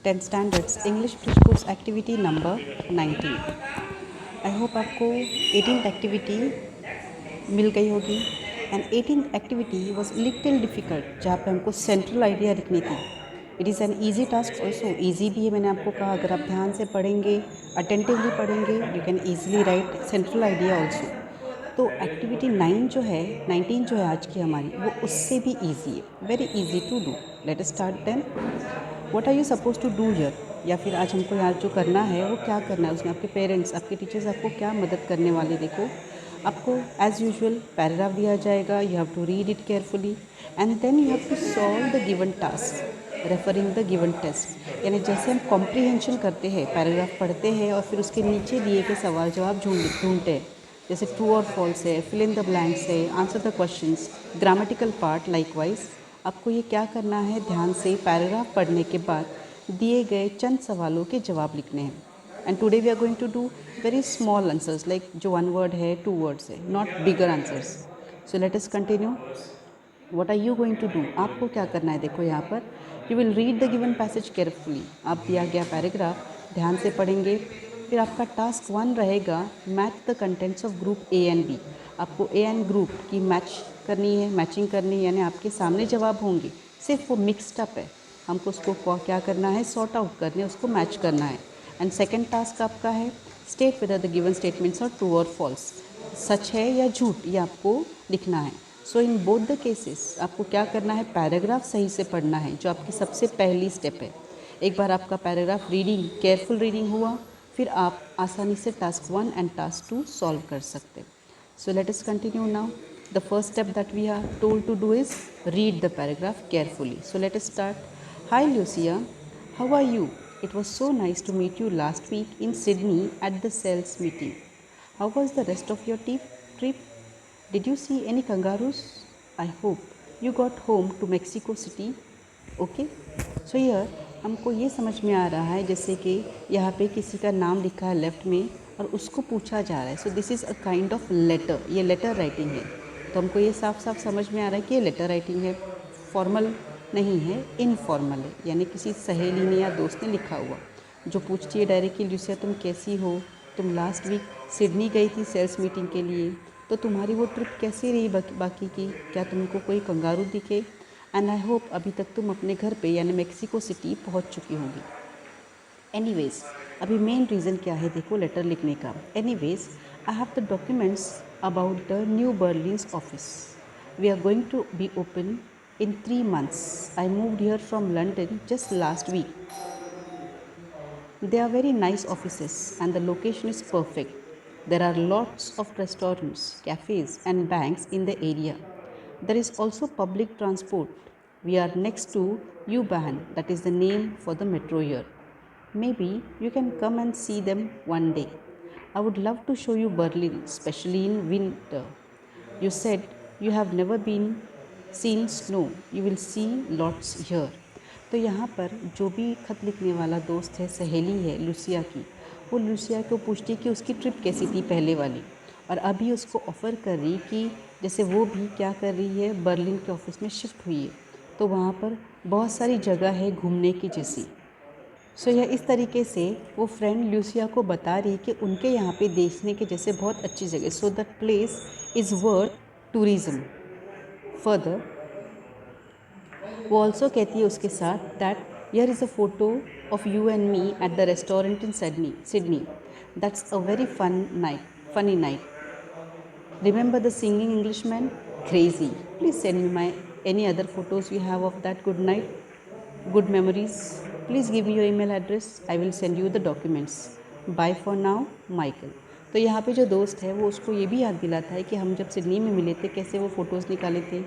10 standards English bridge course activity number 19। I hope आपको 18th activity मिल गई होगी। And 18th activity was little difficult, जहाँ पे हमको सेंट्रल आइडिया लिखनी थी। It is an easy task also, easy भी है। मैंने आपको कहा अगर आप ध्यान से पढ़ेंगे, अटेंटिवली पढ़ेंगे, you can easily right central idea also. तो एक्टिविटी 9 जो है, 19 जो है आज की हमारी, वो उससे भी ईजी है, very easy to do. Let us start then. What are you suppose to do here? या फिर आज हमको यहाँ जो करना है वो क्या करना है, उसमें आपके पेरेंट्स, आपके टीचर्स आपको क्या मदद करने वाले। देखो, आपको एज़ यूजुअल पैराग्राफ दिया जाएगा, you have to read it carefully and then you have to solve the given task referring the given test. यानी जैसे हम कॉम्प्रीहेंशन करते हैं, पैराग्राफ पढ़ते हैं और फिर उसके नीचे दिए गए सवाल जवाब ढूंढते हैं, जैसे ट्रू और फॉल्स है, फिल इन द ब्लैंक्स है, answer the questions, grammatical part. Likewise आपको ये क्या करना है, ध्यान से पैराग्राफ पढ़ने के बाद दिए गए चंद सवालों के जवाब लिखने हैं। And today we are going to do very small answers, like जो 1 वर्ड है, 2 वर्ड्स है, not bigger answers. So let us continue. What are you going to do? आपको क्या करना है? देखो यहाँ पर you will read the given passage carefully. आप दिया गया पैराग्राफ ध्यान से पढ़ेंगे। फिर आपका टास्क 1 रहेगा match the contents of group A and B. आपको ए एंड ग्रुप की मैच करनी है, मैचिंग करनी है, यानी आपके सामने जवाब होंगे, सिर्फ वो मिक्सड अप है, हमको उसको क्या करना है, सॉर्ट आउट करने, उसको मैच करना है। एंड सेकेंड टास्क आपका है state whether the given statements are true और फॉल्स, सच है या झूठ, ये आपको लिखना है। So in both the cases आपको क्या करना है, पैराग्राफ सही से पढ़ना है, जो आपकी सबसे पहली स्टेप है। एक बार आपका पैराग्राफ रीडिंग, केयरफुल रीडिंग हुआ, फिर आप आसानी से टास्क 1 एंड टास्क 2 सॉल्व कर सकते। So let us continue now. The first step that we are told to do is read the paragraph carefully. So let us start. Hi Lucia, how are you? It was so nice to meet you last week in Sydney at the sales meeting. How was the rest of your trip? Did you see any kangaroos? I hope you got home to Mexico City. Okay? So here हमको ये समझ में आ रहा है जैसे कि यहाँ पे किसी का नाम लिखा है लेफ़्ट में और उसको पूछा जा रहा है। So this is a kind of letter, ये लेटर राइटिंग है। तो हमको ये साफ साफ समझ में आ रहा है कि ये लेटर राइटिंग है, फॉर्मल नहीं है, इनफॉर्मल है, यानी किसी सहेली ने या दोस्त ने लिखा हुआ, जो पूछती है डायरेक्टली, ल्यूसिया तुम कैसी हो, तुम लास्ट वीक सिडनी गई थी सेल्स मीटिंग के लिए, तो तुम्हारी वो ट्रिप कैसी रही बाकी की, क्या तुमको कोई कंगारू दिखे? एंड आई होप अभी तक तुम अपने घर पे यानी मेक्सिको सिटी पहुंच चुकी होंगी। एनीवेज, अभी मेन रीज़न क्या है देखो लेटर लिखने का। Anyways, I have the documents about the new Berlin's office. We are going to be open in 3 months. I moved here from London just last week. They are very nice offices and the location is perfect. There are lots of restaurants, cafes and banks in the area. There is also public transport. We are next to U-Bahn, that is the name for the metro here. Maybe you can come and see them one day. I would love to show you Berlin, especially in winter. You said you have never been seen snow. You will see lots here. तो यहाँ पर जो भी खत लिखने वाला दोस्त है, सहेली है लूसिया की, वो लूसिया को पूछती कि उसकी ट्रिप कैसी थी पहले वाली, और अभी उसको ऑफ़र कर रही कि जैसे वो भी क्या कर रही है, बर्लिन के ऑफिस में शिफ्ट हुई है, तो वहाँ पर बहुत सारी जगह है घूमने की जैसी। सो यह इस तरीके से वो फ्रेंड लूसिया को बता रही कि उनके यहाँ पे देखने के जैसे बहुत अच्छी जगह, so that place is worth tourism. Further वो ऑल्सो कहती है उसके साथ that here is a photo of you and me at the restaurant in Sydney that's a very funny night. Remember the singing Englishman? Crazy. Please send me any other photos you have of that good night, good memories. Please give me your email address. I will send you the documents. Bye for now, Michael. तो यहाँ पे जो दोस्त है वो उसको ये भी याद दिलाता है कि हम जब सिडनी में मिले थे कैसे वो फ़ोटोज़ निकाले थे,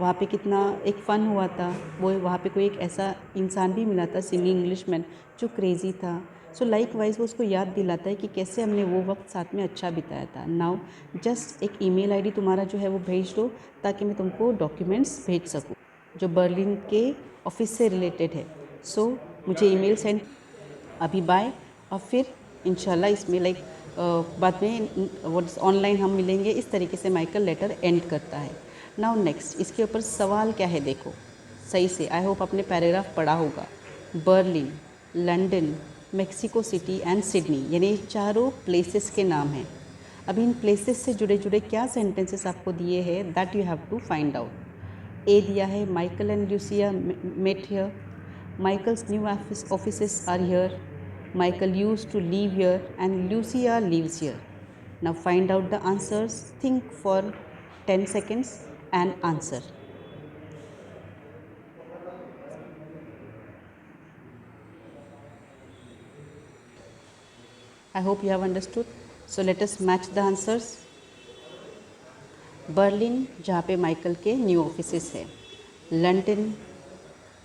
वहाँ पे कितना एक फ़न हुआ था, वो वहाँ पे कोई एक ऐसा इंसान भी मिला था सिंगिंग इंग्लिशमैन जो क्रेज़ी था। सो लाइक वाइज वो उसको याद दिलाता है कि कैसे हमने वो वक्त साथ में अच्छा बिताया था। नाउ जस्ट एक ईमेल आईडी तुम्हारा जो है वो भेज दो ताकि मैं तुमको डॉक्यूमेंट्स भेज सकूँ जो बर्लिन के ऑफिस से रिलेटेड है। सो मुझे ईमेल सेंड अभी बाय, और फिर इंशाल्लाह इसमें बाद में ऑनलाइन हम मिलेंगे। इस तरीके से माइकल लेटर एंड करता है। नाउ नेक्स्ट इसके ऊपर सवाल क्या है देखो सही से। आई होप आपने पैराग्राफ पढ़ा होगा। Berlin, London, Mexico city and Sydney, यानी ये चारों प्लेसेस के नाम हैं। अब इन प्लेसेस से जुड़े जुड़े क्या सेंटेंसेस आपको दिए हैं, that you have to find out. A दिया है Michael and Lucia met here, Michael's new offices are here, Michael used to live here and Lucia lives here. Now find out the answers, think for 10 seconds and answer. I hope you have understood. So let us match the answers. Berlin, जहाँ पे Michael के new offices है, London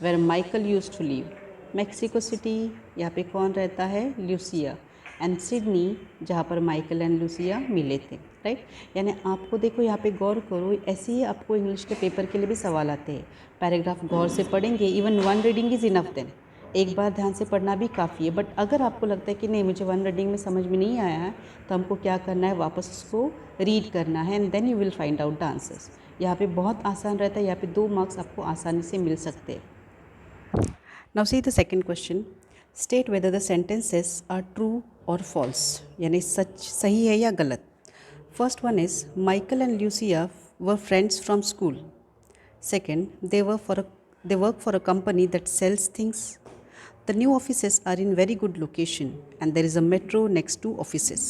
where Michael use to live, Mexico City, यहाँ पे कौन रहता है, Lucia, and Sydney, जहाँ पर माइकल एंड लूसिया मिले थे, राइट। यानी आपको देखो यहाँ पे गौर करो, ऐसे ही आपको इंग्लिश के पेपर के लिए भी सवाल आते हैं। पैराग्राफ गौर से पढ़ेंगे, even one reading is enough then, एक बार ध्यान से पढ़ना भी काफ़ी है। बट अगर आपको लगता है कि नहीं मुझे वन रीडिंग में समझ में नहीं आया है, तो हमको क्या करना है, वापस उसको रीड करना है and then you will find out the answers. यहाँ पे बहुत आसान रहता है, यहाँ पे 2 मार्क्स आपको आसानी से मिल सकते हैं। Now see the second question, state whether the sentences are true और फॉल्स, यानी सच सही है या गलत। First one is Michael and Lucia were friends from school. Second, they work for a company that sells things. The new offices are in very good location and there is a metro next to offices.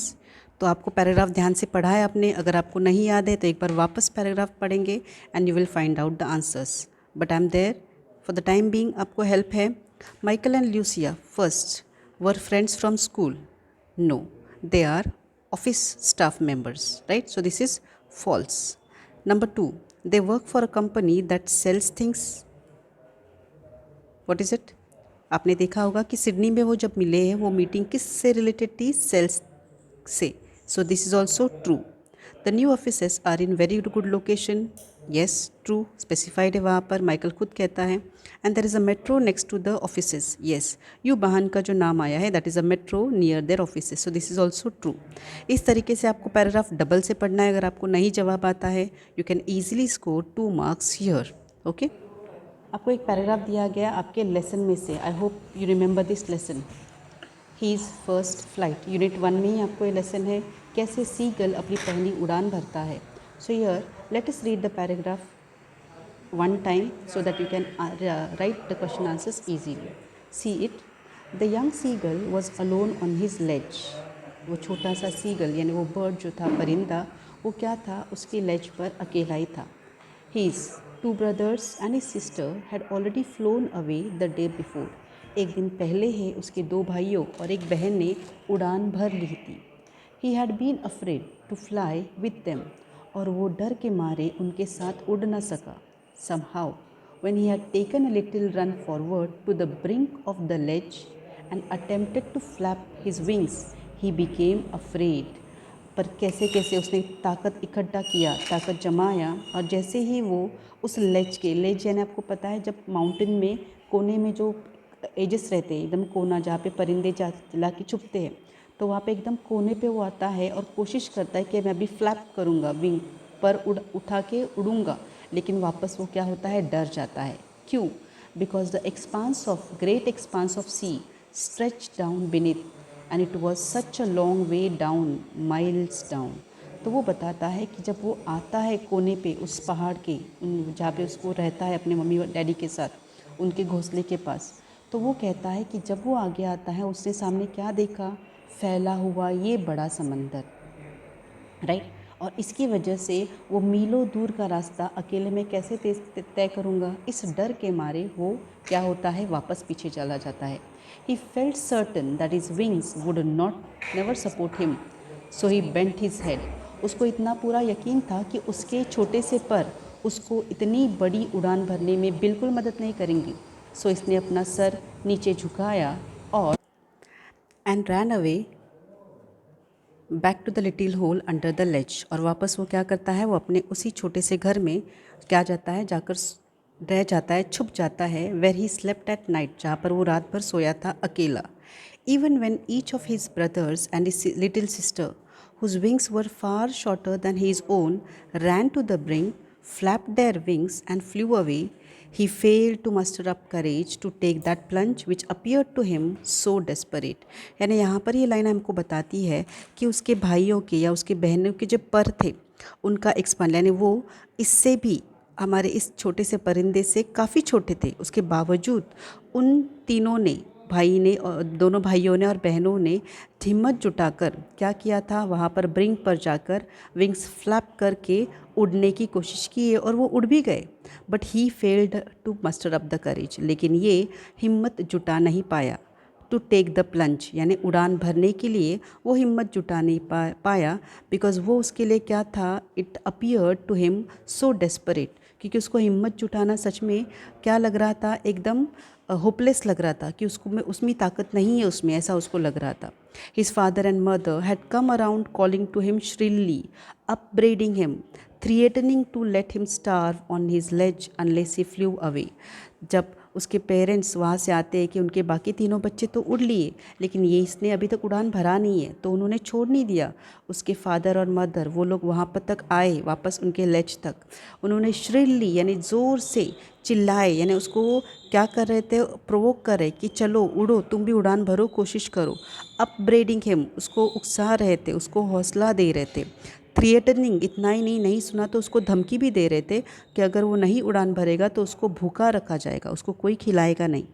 तो आपको paragraph ध्यान से पढ़ा है आपने, अगर आपको नहीं याद है तो एक बार वापस पैराग्राफ पढ़ेंगे and you will find out the answers. But I am there for the time being, आपको हेल्प है। Michael and Lucia first were friends from school, no, they are office staff members, right? So this is false. Number 2, they work for a company that sells things. What is it? आपने देखा होगा कि Sydney में वो जब मिले हैं, वो मीटिंग किस से रिलेटेड थी, सेल्स से। So this is also true. The new offices are in very good location, yes true, specified है वहाँ पर, माइकल खुद कहता है। And there is a metro next to the offices, yes, you बहन का जो नाम आया है that is a metro near their offices, so this is also true. इस तरीके से आपको पैराग्राफ डबल से पढ़ना है, अगर आपको नहीं जवाब आता है you can easily score 2 marks here, okay. आपको एक पैराग्राफ दिया गया आपके लेसन में से, I hope you remember this lesson, his first flight. Unit 1 में ही आपको ये लेसन है, कैसे सीगल अपनी पहली उड़ान भरता है। So here let us read the paragraph one time so that you can write the question answers easily. See it. The young seagull was alone on his ledge. वो छोटा सा सीगल यानी वो बर्ड जो था, परिंदा, वो क्या था, उसकी लेज पर अकेला ही था। His 2 brothers and his sister had already flown away the day before. एक दिन पहले ही उसके 2 भाइयों और एक बहन ने उड़ान भर ली थी। He had been afraid to fly with them. और वो डर के मारे उनके साथ उड़ न सका। Somehow, when he had taken a little run forward to the brink of the ledge and attempted to flap his wings, he became afraid. पर कैसे कैसे उसने ताकत इकट्ठा किया, ताकत जमाया, और जैसे ही वो उस लेज यानी आपको पता है जब माउंटेन में कोने में जो एजेस रहते हैं, एकदम कोना जहाँ पे परिंदे ला के छुपते हैं, तो वहाँ पे एकदम कोने पे वो आता है और कोशिश करता है कि मैं अभी फ्लैप करूँगा, विंग पर उठा के उड़ूँगा, लेकिन वापस वो क्या होता है, डर जाता है। क्यों? Because the great expanse of sea stretch down beneath and it was such a long way down, miles down. तो वो बताता है कि जब वो आता है कोने पे उस पहाड़ के, जहाँ पे उसको रहता है अपने मम्मी और डैडी के साथ, उनके घोंसले के पास, तो वो कहता है कि जब वो आगे आता है उसने सामने क्या देखा, फैला हुआ ये बड़ा समंदर, राइट। और इसकी वजह से वो मीलों दूर का रास्ता अकेले में कैसे तय करूँगा, इस डर के मारे वो क्या होता है, वापस पीछे चला जाता है। He felt certain that his wings would never support him, so he bent his head. उसको इतना पूरा यकीन था कि उसके छोटे से पर उसको इतनी बड़ी उड़ान भरने में बिल्कुल मदद नहीं करेंगी, सो इसने अपना सर नीचे झुकाया और and ran away back to the little hole under the ledge. और वापस वो क्या करता है, वो अपने उसी छोटे से घर में क्या जाता है, जाकर रह जाता है, छुप जाता है, where he slept at night, जहाँ पर वो रात भर सोया था अकेला। Even when each of his brothers and his little sister whose wings were far shorter than his own ran to the brink, flapped their wings and flew away, He failed to muster up courage to take that plunge which appeared to him so desperate. यानी यहाँ पर ये line हमको बताती है कि उसके भाइयों के या उसके बहनों के जो पर थे उनका एक्सपांड, यानी वो इससे भी हमारे इस छोटे से परिंदे से काफ़ी छोटे थे, उसके बावजूद उन तीनों ने भाई ने और दोनों भाइयों ने और बहनों ने हिम्मत जुटाकर क्या किया था, वहाँ पर ब्रिंक पर जाकर विंग्स फ्लैप करके उड़ने की कोशिश की है और वो उड़ भी गए. But he failed to muster up the courage, लेकिन ये हिम्मत जुटा नहीं पाया टू टेक द प्लंज, यानी उड़ान भरने के लिए वो हिम्मत जुटा नहीं पाया बिकॉज वो उसके लिए क्या था, it appear to him so desperate, क्योंकि उसको हिम्मत जुटाना सच में क्या लग रहा था, एकदम होपलेस लग रहा था कि उसको में उसमें ताकत नहीं है उसमें, ऐसा उसको लग रहा था. His father and mother had come around calling to him shrilly, upbraiding him, threatening to let him starve on his ledge unless he flew away. जब उसके पेरेंट्स वहाँ से आते हैं कि उनके बाकी तीनों बच्चे तो उड़ लिए लेकिन ये इसने अभी तक उड़ान भरा नहीं है, तो उन्होंने छोड़ नहीं दिया. उसके फादर और मदर वो लोग वहाँ पर तक आए, वापस उनके लेज तक. उन्होंने श्रिल्ली यानी ज़ोर से चिल्लाए, यानी उसको क्या कर रहे थे, प्रोवोक कर रहे कि चलो उड़ो, तुम भी उड़ान भरो, कोशिश करो. अपब्रेडिंग हिम, उसको उकसा रहे थे, उसको हौसला दे रहे थे. थ्रिएटनिंग, इतना ही नहीं सुना तो उसको धमकी भी दे रहे थे कि अगर वो नहीं उड़ान भरेगा तो उसको भूखा रखा जाएगा, उसको कोई खिलाएगा नहीं.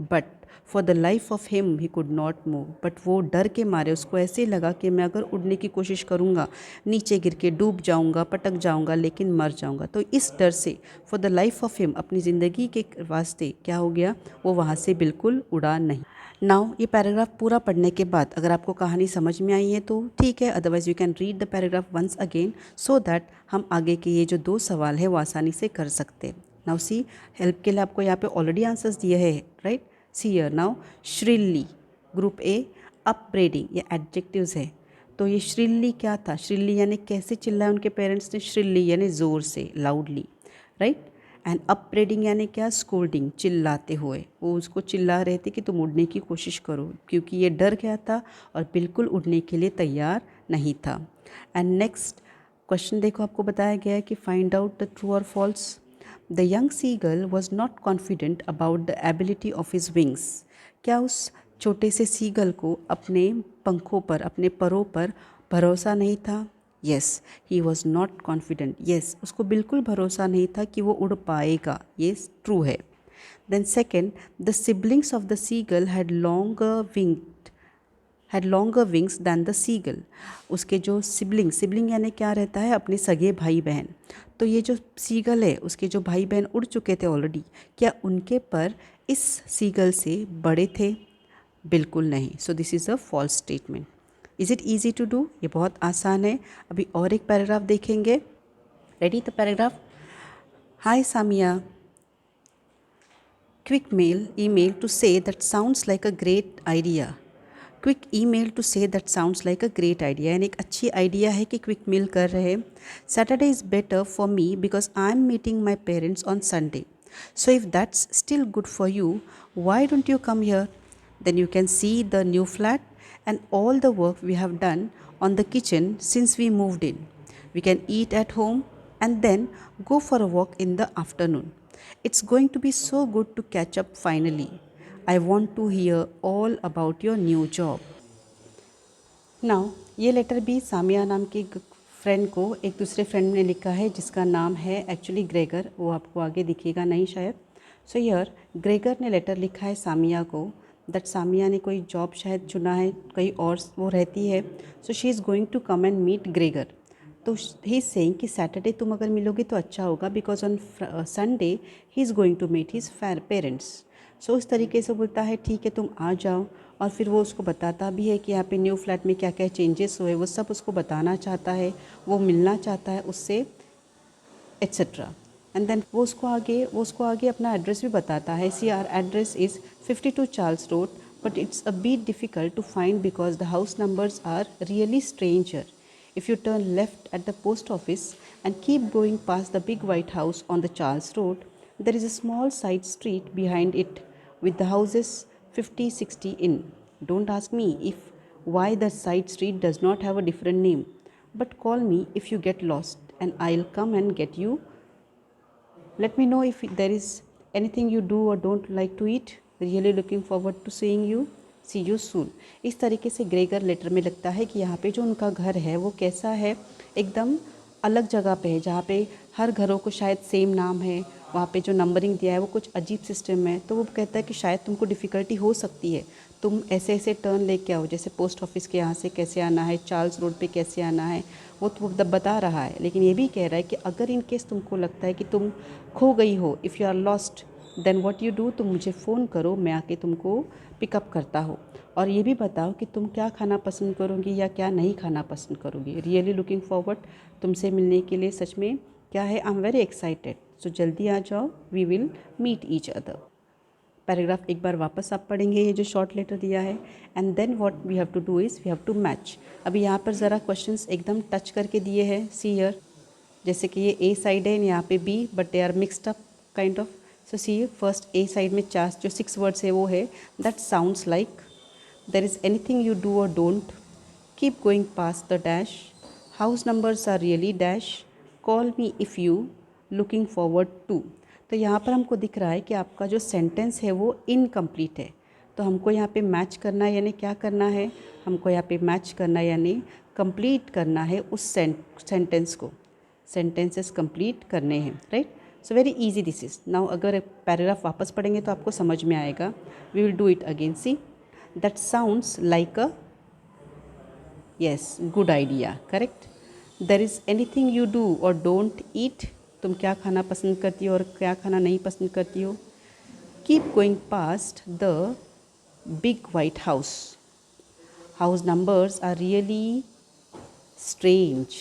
But for the life of him he could not move, but वो डर के मारे उसको ऐसे लगा कि मैं अगर उड़ने की कोशिश करूँगा नीचे गिर के डूब जाऊँगा, पटक जाऊँगा, लेकिन मर जाऊँगा. तो इस डर से for the life of him, अपनी ज़िंदगी के वास्ते क्या हो गया, वो वहाँ से बिल्कुल उड़ा नहीं. नाउ ये पैराग्राफ पूरा पढ़ने के बाद अगर आपको कहानी समझ में आई है तो ठीक है, otherwise you can read the paragraph once again so that हम आगे के ये जो 2 सवाल है वो आसानी से कर सकते हैं. नाउ सी, हेल्प के लिए आपको यहाँ पे ऑलरेडी आंसर्स दिए हैं, right. See here now, shrilly group A, upbraiding ये एडजेक्टिव्स है. तो ये श्रिल्ली क्या था, श्रिल्ली यानी कैसे चिल्लाया उनके पेरेंट्स ने, श्रिल्ली यानी ज़ोर से, लाउडली, राइट. एंड अपब्रेडिंग यानी क्या, स्कोल्डिंग, चिल्लाते हुए. वो उसको चिल्ला रहे थे कि तुम उड़ने की कोशिश करो, क्योंकि ये डर गया था और बिल्कुल उड़ने के लिए तैयार नहीं था. एंड नेक्स्ट क्वेश्चन देखो, आपको बताया गया है कि फाइंड आउट द ट्रू और false. The young seagull was not confident about the ability of his wings. क्या उस छोटे से सीगल को अपने पंखों पर, अपने परों पर भरोसा नहीं था. Yes, he was not confident. Yes, उसको बिल्कुल भरोसा नहीं था कि वो उड़ पाएगा, ये ट्रू है. Then second, the siblings of the seagull had longer wings than the seagull. उसके जो सिबलिंग यानी क्या रहता है, अपने सगे भाई बहन. तो ये जो सीगल है उसके जो भाई बहन उड़ चुके थे ऑलरेडी, क्या उनके पर इस सीगल से बड़े थे? बिल्कुल नहीं. So this is a false statement. Is it easy to do? ये बहुत आसान है. अभी और एक पैराग्राफ देखेंगे. Ready the paragraph. Hi Samia, quick email to say that sounds like a great idea. Quick email to say that sounds like a great idea, यानी एक अच्छी आइडिया है कि क्विक मेल कर रहे हैं. Saturday is better for me because I am meeting my parents on Sunday. So if that's still good for you, why don't you come here? Then you can see the new flat and all the work we have done on the kitchen since we moved in. We can eat at home and then go for a walk in the afternoon. It's going to be so good to catch up finally. I want to hear all about your new job. Now ये letter भी सामिया नाम की friend को एक दूसरे friend ने लिखा है जिसका नाम है एक्चुअली ग्रेगर. वो आपको आगे दिखेगा नहीं शायद. सो हियर ग्रेगर ने लेटर लिखा है सामिया को दैट सामिया ने कोई जॉब शायद चुना है, कहीं और वो रहती है. So she is going to come and meet Gregor. तो ही इज़ सेइंग कि सैटरडे तुम अगर मिलोगे तो अच्छा होगा because on Sunday he is going to meet his parents. So इस तरीके से बोलता है ठीक है तुम आ जाओ. और फिर वो उसको बताता भी है कि यहाँ पे न्यू फ्लैट में क्या क्या चेंजेस हुए, वो सब उसको बताना चाहता है, वो मिलना चाहता है उससे, एट्सेट्रा. एंड देन वो उसको आगे अपना एड्रेस भी बताता है. See our address is 52 Charles road, but it's a bit difficult to find because the house numbers are really stranger. If you turn left at the post office and keep going past the big white house on the Charles Road, there is a small side street behind it with the houses 50, 60 in. Don't ask me if why the side street does not have a different name, but call me if you get lost and I'll come and get you. Let me know if there is anything you do और don't like to eat, really looking forward to seeing you, see you soon. इस तरीके से Gregor letter में लगता है कि यहाँ पे जो उनका घर है वो कैसा है, एकदम अलग जगह पे है, जहाँ पे हर घरों को शायद सेम नाम है, वहाँ पे जो नंबरिंग दिया है वो कुछ अजीब सिस्टम है। तो वो कहता है कि शायद तुमको डिफ़िकल्टी हो सकती है, तुम ऐसे ऐसे टर्न लेके आओ, जैसे पोस्ट ऑफिस के यहाँ से कैसे आना है, चार्ल्स रोड पे कैसे आना है, वो तो बता रहा है। लेकिन ये भी कह रहा है कि अगर इन केस तुमको लगता है कि तुम खो गई हो, if you are lost, then what you do, तुम मुझे फ़ोन करो, मैं आके तुमको पिकअप करता हूँ। और ये भी बताओ कि तुम क्या खाना पसंद करोगी या क्या नहीं खाना पसंद करोगी। रियली लुकिंग फॉरवर्ड, तुमसे मिलने के लिए सच में क्या है, I am very excited, so जल्दी आ जाओ, we will meet each other. Paragraph एक बार वापस आप पढ़ेंगे, ये जो शॉर्ट लेटर दिया है, and then what we have to do is we have to match. अभी यहाँ पर ज़रा क्वेश्चंस एकदम टच करके दिए हैं, सी हियर, जैसे कि ये ए साइड है, यहाँ पे B, but they are mixed up kind of. So see first A side में चार जो 6 वर्ड्स है वो है, that sounds like, there is anything you do और don't, keep going past the dash, house numbers are really dash, call me if you, looking forward to. तो यहाँ पर हमको दिख रहा है कि आपका जो सेंटेंस है वो इनकम्प्लीट है। तो हमको यहाँ पे मैच करना है, यानी क्या करना है, हमको यहाँ पे मैच करना है, यानी कंप्लीट करना है उस सेंटेंस को, सेंटेंसेस कंप्लीट करने हैं, right. So very easy this is. Now अगर पैराग्राफ वापस पढ़ेंगे तो आपको समझ में आएगा। We will do it again. See, that sounds like a, yes, good idea, correct. There is anything you do और डोंट ईट, तुम क्या खाना पसंद करती हो और क्या खाना नहीं पसंद करती हो। Keep going past the big white house, house numbers are really strange,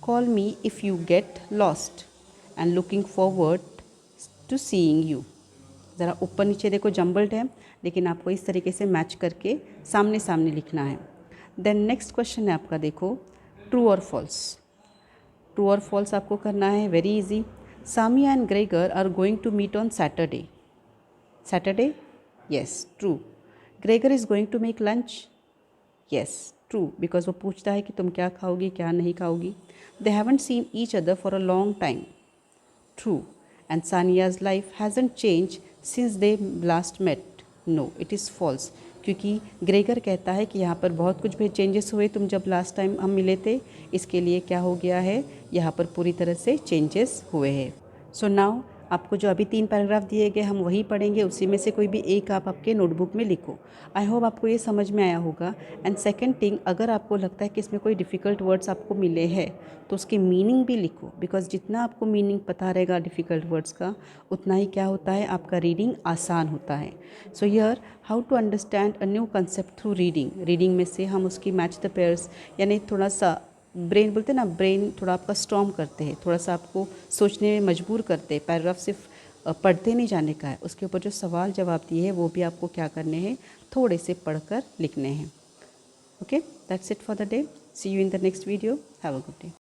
call me if you get lost, and looking forward to seeing you. ज़रा ऊपर नीचे देखो जम्बल्ड है, लेकिन आपको इस तरीके से मैच करके सामने सामने लिखना है। देन नेक्स्ट क्वेश्चन है आपका, देखो, ट्रू और फॉल्स। ट्रू और फॉल्स आपको करना है, very easy. Samia and Gregor are going to meet on Saturday, Saturday, yes, true. Gregor is going to make lunch, yes, true, because वो पूछता है कि तुम क्या खाओगी क्या नहीं खाओगी। They haven't seen each other for a long time, true. And Sania's life hasn't change since they last met, no, it is false, क्योंकि ग्रेगर कहता है कि यहाँ पर बहुत कुछ भी चेंजेस हुए, तुम जब लास्ट टाइम हम मिले थे, इसके लिए क्या हो गया है, यहाँ पर पूरी तरह से चेंजेस हुए हैं। सो नाउ आपको जो अभी 3 पैराग्राफ दिए गए हम वही पढ़ेंगे, उसी में से कोई भी एक आप आपके नोटबुक में लिखो। आई होप आपको ये समझ में आया होगा। एंड सेकंड थिंग, अगर आपको लगता है कि इसमें कोई डिफ़िकल्ट वर्ड्स आपको मिले हैं तो उसकी मीनिंग भी लिखो, बिकॉज जितना आपको मीनिंग पता रहेगा डिफ़िकल्ट वर्ड्स का, उतना ही क्या होता है, आपका रीडिंग आसान होता है। So here how to understand a new concept through reading. Reading में से हम उसकी मैच द पेयर्स, यानी थोड़ा सा ब्रेन, बोलते हैं ना, ब्रेन थोड़ा आपका स्ट्रॉन्ग करते हैं, थोड़ा सा आपको सोचने में मजबूर करते हैं। पैराग्राफ सिर्फ पढ़ते नहीं जाने का है, उसके ऊपर जो सवाल जवाब दिए हैं वो भी आपको क्या करने हैं, थोड़े से पढ़कर लिखने हैं। Okay, that's it for the day, see you in the next video, have a good day.